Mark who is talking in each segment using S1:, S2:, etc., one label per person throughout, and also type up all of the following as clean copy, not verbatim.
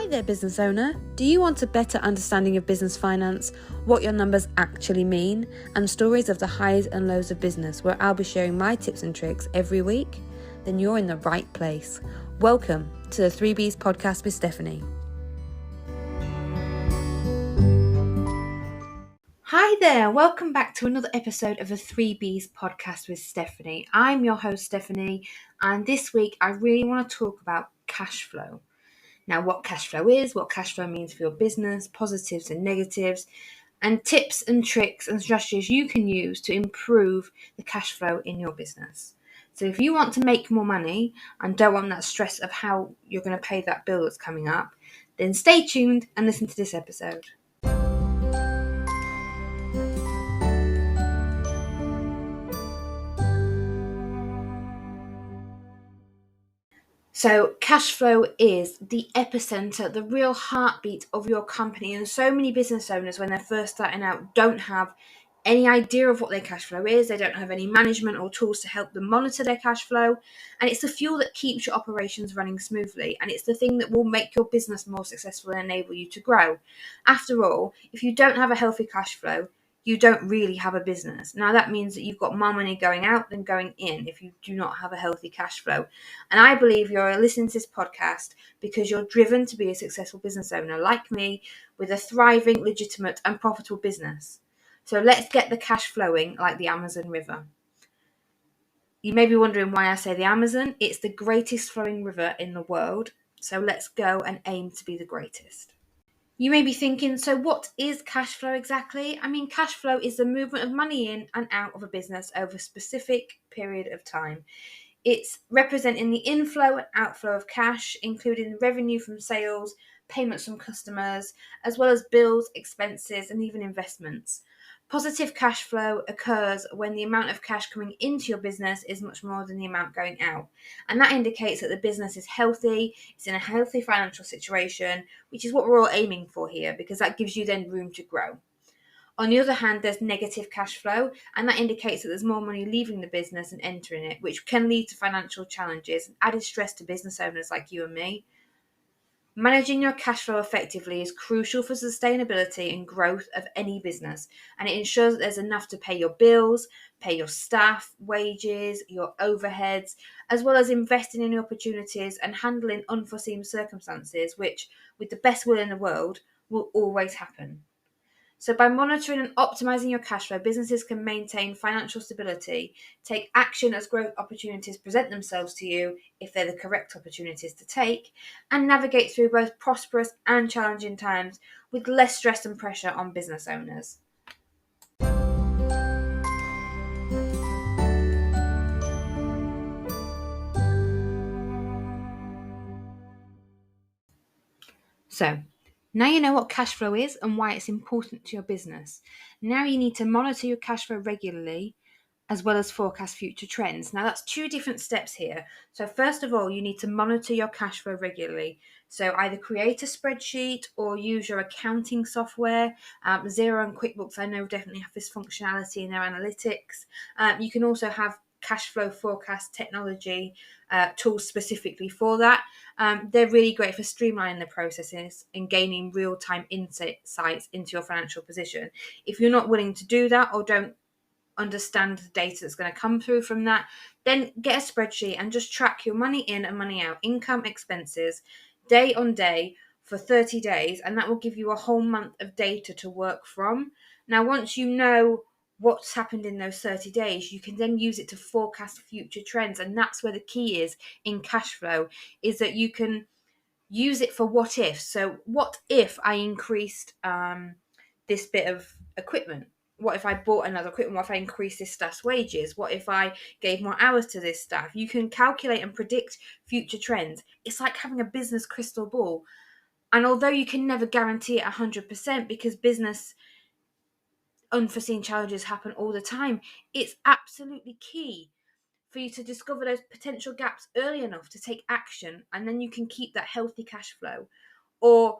S1: Hi there, business owner. Do you want a better understanding of business finance, what your numbers actually mean, and stories of the highs and lows of business, where I'll be sharing my tips and tricks every week? Then you're in the right place. Welcome to the 3Bs podcast with Stephanie. Hi there, welcome back to another episode of the 3Bs podcast with Stephanie. I'm your host, Stephanie, and this week I really want to talk about cash flow. Now, what cash flow is, what cash flow means for your business, positives and negatives, and tips and tricks and strategies you can use to improve the cash flow in your business. So if you want to make more money and don't want that stress of how you're going to pay that bill that's coming up, then stay tuned and listen to this episode. So cash flow is the epicenter, the real heartbeat of your company. And so many business owners, when they're first starting out, don't have any idea of what their cash flow is. They don't have any management or tools to help them monitor their cash flow. And it's the fuel that keeps your operations running smoothly. And it's the thing that will make your business more successful and enable you to grow. After all, if you don't have a healthy cash flow, you don't really have a business. Now, that means that you've got more money going out than going in if you do not have a healthy cash flow. And I believe you're listening to this podcast because you're driven to be a successful business owner like me with a thriving, legitimate and profitable business. So let's get the cash flowing like the Amazon River. You may be wondering why I say the Amazon. It's the greatest flowing river in the world. So let's go and aim to be the greatest. You may be thinking, so what is cash flow exactly? I mean, cash flow is the movement of money in and out of a business over a specific period of time. It's representing the inflow and outflow of cash, including revenue from sales, payments from customers, as well as bills, expenses, and even investments. Positive cash flow occurs when the amount of cash coming into your business is much more than the amount going out. And that indicates that the business is healthy, it's in a healthy financial situation, which is what we're all aiming for here, because that gives you then room to grow. On the other hand, there's negative cash flow, and that indicates that there's more money leaving the business and entering it, which can lead to financial challenges and added stress to business owners like you and me. Managing your cash flow effectively is crucial for sustainability and growth of any business, and it ensures that there's enough to pay your bills, pay your staff, wages, your overheads, as well as investing in new opportunities and handling unforeseen circumstances, which, with the best will in the world, will always happen. So by monitoring and optimizing your cash flow, businesses can maintain financial stability, take action as growth opportunities present themselves to you, if they're the correct opportunities to take, and navigate through both prosperous and challenging times with less stress and pressure on business owners. So, now you know what cash flow is and why it's important to your business. Now you need to monitor your cash flow regularly as well as forecast future trends. Now that's two different steps here. So first of all, you need to monitor your cash flow regularly. So either create a spreadsheet or use your accounting software. Xero and QuickBooks, I know, definitely have this functionality in their analytics. You can also have cash flow forecast technology tools specifically for that. They're really great for streamlining the processes and gaining real-time insights into your financial position. If you're not willing to do that or don't understand the data that's going to come through from that, then get a spreadsheet and just track your money in and money out, income, expenses, day on day for 30 days, and that will give you a whole month of data to work from. Now, once you know what's happened in those 30 days, you can then use it to forecast future trends, and that's where the key is in cash flow, is that you can use it for what if. So what if I increased this bit of equipment? What if I bought another equipment? What if I increased this staff's wages? What if I gave more hours to this staff? You can calculate and predict future trends. It's like having a business crystal ball. And although you can never guarantee it 100% because business unforeseen challenges happen all the time, it's absolutely key for you to discover those potential gaps early enough to take action, and then you can keep that healthy cash flow. Or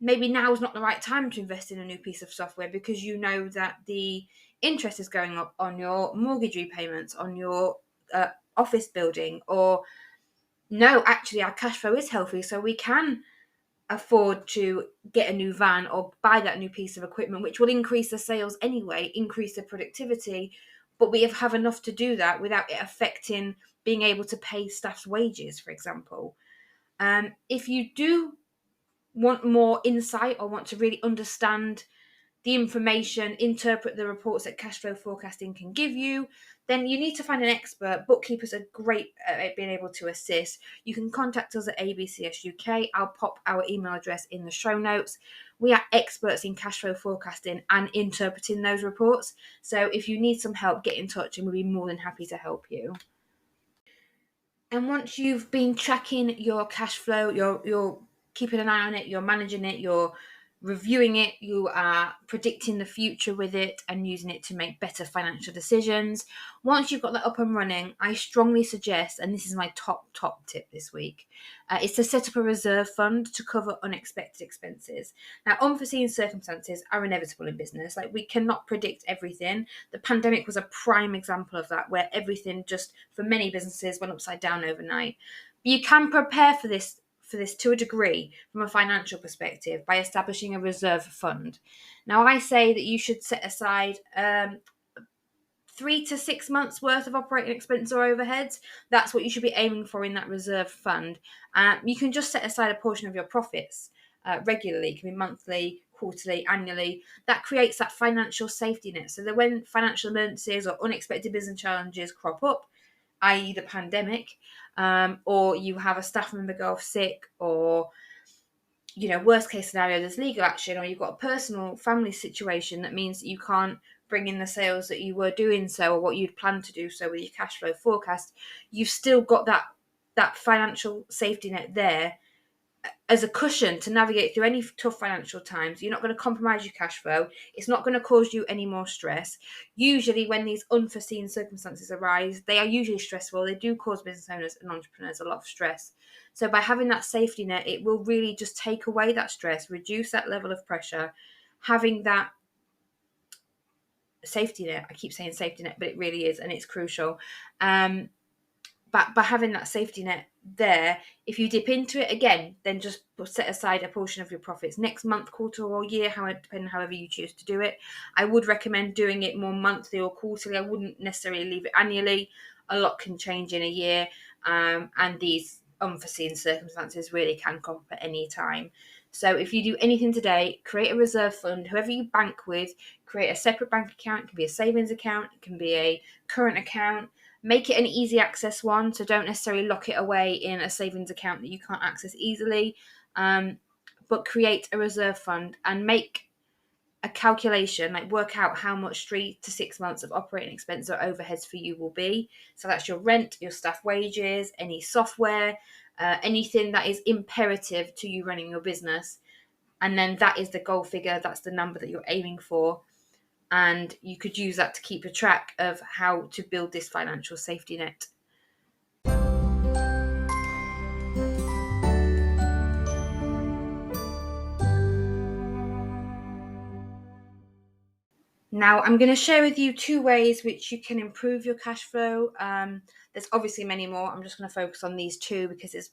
S1: maybe now is not the right time to invest in a new piece of software because you know that the interest is going up on your mortgage repayments, on your office building, or no, actually our cash flow is healthy, so we can afford to get a new van or buy that new piece of equipment, which will increase the sales anyway, increase the productivity, but we have enough to do that without it affecting being able to pay staff's wages, for example. If you do want more insight or want to really understand the information, interpret the reports that cash flow forecasting can give you, then you need to find an expert. Bookkeepers are great at being able to assist. You can contact us at ABCS UK. I'll pop our email address in the show notes. We are experts in cash flow forecasting and interpreting those reports. So if you need some help, get in touch and we'll be more than happy to help you. And once you've been tracking your cash flow, you're keeping an eye on it, you're managing it, you're reviewing it, you are predicting the future with it and using it to make better financial decisions. Once you've got that up and running, I strongly suggest, and this is my top tip this week, is to set up a reserve fund to cover unexpected expenses. Now, unforeseen circumstances are inevitable in business. Like, we cannot predict everything. The pandemic was a prime example of that, where everything just, for many businesses, went upside down overnight. But you can prepare for this to a degree from a financial perspective by establishing a reserve fund. Now, I say that you should set aside 3 to 6 months worth of operating expense or overheads. That's what you should be aiming for in that reserve fund. You can just set aside a portion of your profits regularly. It can be monthly, quarterly, annually. That creates that financial safety net, so that when financial emergencies or unexpected business challenges crop up, i.e. the pandemic, or you have a staff member go off sick, or worst case scenario, there's legal action, or you've got a personal family situation that means that you can't bring in the sales that you were doing so, or what you'd planned to do so with your cash flow forecast, you've still got that financial safety net there as a cushion to navigate through any tough financial times. You're not going to compromise your cash flow. It's not going to cause you any more stress. Usually when these unforeseen circumstances arise, they are usually stressful. They do cause business owners and entrepreneurs a lot of stress. So by having that safety net, it will really just take away that stress, reduce that level of pressure. Having that safety net, I keep saying safety net, but it really is, and it's crucial. But by having that safety net there, if you dip into it again, then just set aside a portion of your profits next month, quarter, or year, depending however you choose to do it. I would recommend doing it more monthly or quarterly. I wouldn't necessarily leave it annually. A lot can change in a year, and these unforeseen circumstances really can come up at any time. So if you do anything today, create a reserve fund. Whoever you bank with, create a separate bank account. It can be a savings account, it can be a current account. Make it an easy access one, so don't necessarily lock it away in a savings account that you can't access easily, but create a reserve fund and make a calculation, like work out how much 3 to 6 months of operating expense or overheads for you will be. So that's your rent, your staff wages, any software, anything that is imperative to you running your business. And then that is the goal figure, that's the number that you're aiming for. And you could use that to keep a track of how to build this financial safety net. Now, I'm going to share with you 2 ways which you can improve your cash flow. There's obviously many more. I'm just going to focus on these 2 because there's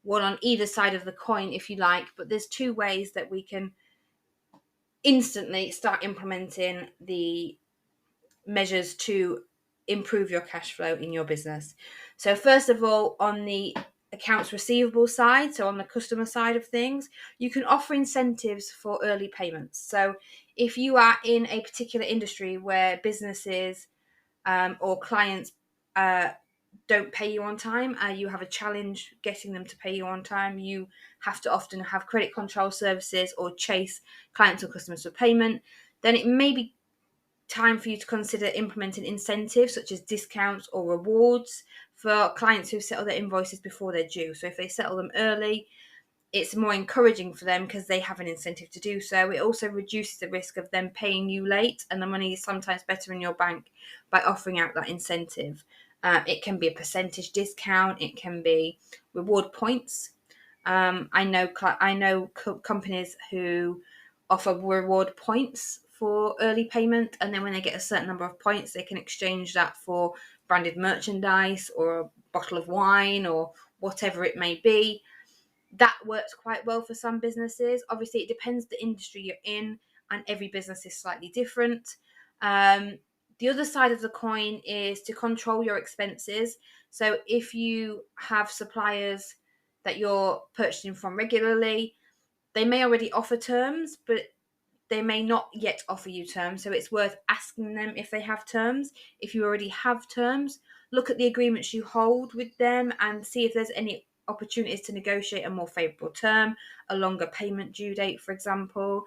S1: one on either side of the coin, if you like. But there's 2 ways that we can instantly start implementing the measures to improve your cash flow in your business. So first of all, on the accounts receivable side, so on the customer side of things, you can offer incentives for early payments. So if you are in a particular industry where businesses or clients don't pay you on time, you have a challenge getting them to pay you on time, you have to often have credit control services or chase clients or customers for payment, then it may be time for you to consider implementing incentives such as discounts or rewards for clients who settle their invoices before they're due. So if they settle them early, it's more encouraging for them because they have an incentive to do so. It also reduces the risk of them paying you late, and the money is sometimes better in your bank by offering out that incentive. It can be a percentage discount, it can be reward points. I know companies who offer reward points for early payment, and then when they get a certain number of points, they can exchange that for branded merchandise or a bottle of wine or whatever it may be. That works quite well for some businesses. Obviously, it depends the industry you're in, and every business is slightly different. The other side of the coin is to control your expenses. So if you have suppliers that you're purchasing from regularly, they may already offer terms, but they may not yet offer you terms. So it's worth asking them if they have terms. If you already have terms, look at the agreements you hold with them and see if there's any opportunities to negotiate a more favourable term, a longer payment due date, for example.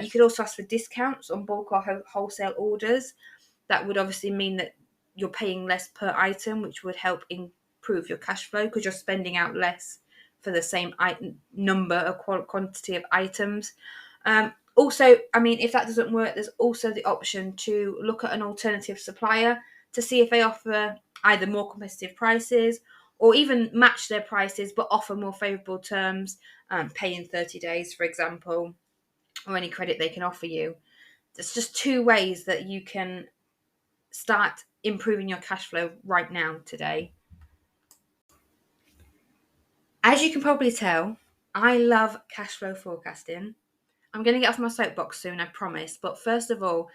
S1: You could also ask for discounts on bulk or wholesale orders. That would obviously mean that you're paying less per item, which would help improve your cash flow because you're spending out less for the same number or quantity of items. Also, I mean, if that doesn't work, there's also the option to look at an alternative supplier to see if they offer either more competitive prices or even match their prices but offer more favourable terms, pay in 30 days, for example, or any credit they can offer you. There's just two ways that you can start improving your cash flow right now today. As you can probably tell, I love cash flow forecasting. I'm going to get off my soapbox soon, I promise. But first of all,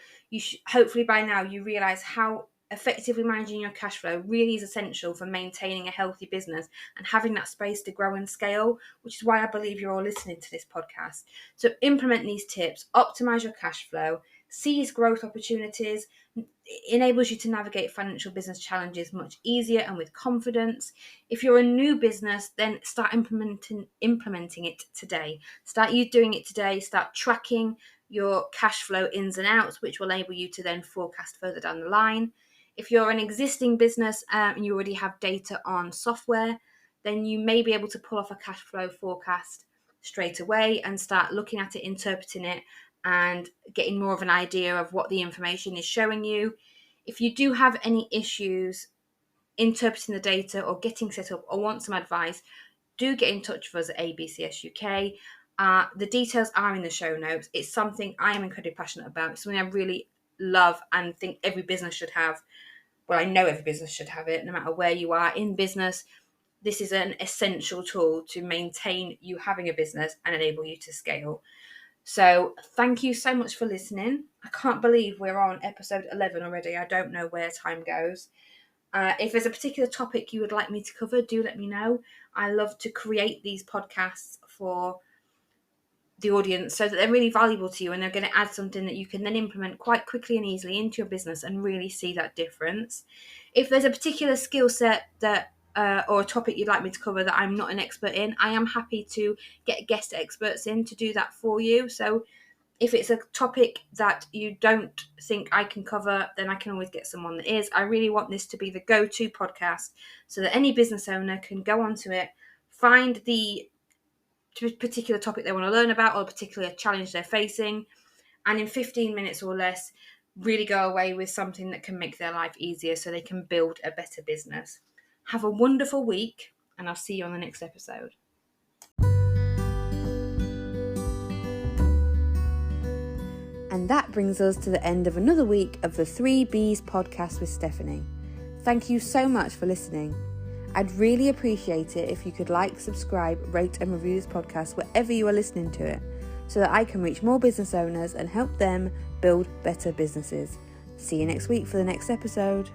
S1: hopefully by now you realise how effectively managing your cash flow really is essential for maintaining a healthy business and having that space to grow and scale, which is why I believe you're all listening to this podcast. So implement these tips, optimise your cash flow, seize growth opportunities. It enables you to navigate financial business challenges much easier and with confidence. If you're a new business, then start implementing it today. Start you doing it today. Start tracking your cash flow ins and outs, which will enable you to then forecast further down the line. If you're an existing business and you already have data on software, then you may be able to pull off a cash flow forecast straight away and start looking at it, interpreting it, and getting more of an idea of what the information is showing you. If you do have any issues interpreting the data or getting set up or want some advice, do get in touch with us at ABCS UK. The details are in the show notes. It's something I am incredibly passionate about. It's something I really love and think every business should have. Well, I know every business should have it, no matter where you are in business. This is an essential tool to maintain you having a business and enable you to scale. So thank you so much for listening. I can't believe we're on episode 11 already. I don't know where time goes. If there's a particular topic you would like me to cover, do let me know. I love to create these podcasts for the audience so that they're really valuable to you and they're going to add something that you can then implement quite quickly and easily into your business and really see that difference. If there's a particular skill set that or a topic you'd like me to cover that I'm not an expert in, I am happy to get guest experts in to do that for you. So if it's a topic that you don't think I can cover, then I can always get someone that is. I really want this to be the go-to podcast so that any business owner can go onto it, find the particular topic they want to learn about or a particular challenge they're facing, and in 15 minutes or less, really go away with something that can make their life easier so they can build a better business. Have a wonderful week, and I'll see you on the next episode. And that brings us to the end of another week of the 3Bs podcast with Stephanie. Thank you so much for listening. I'd really appreciate it if you could like, subscribe, rate and review this podcast wherever you are listening to it, so that I can reach more business owners and help them build better businesses. See you next week for the next episode.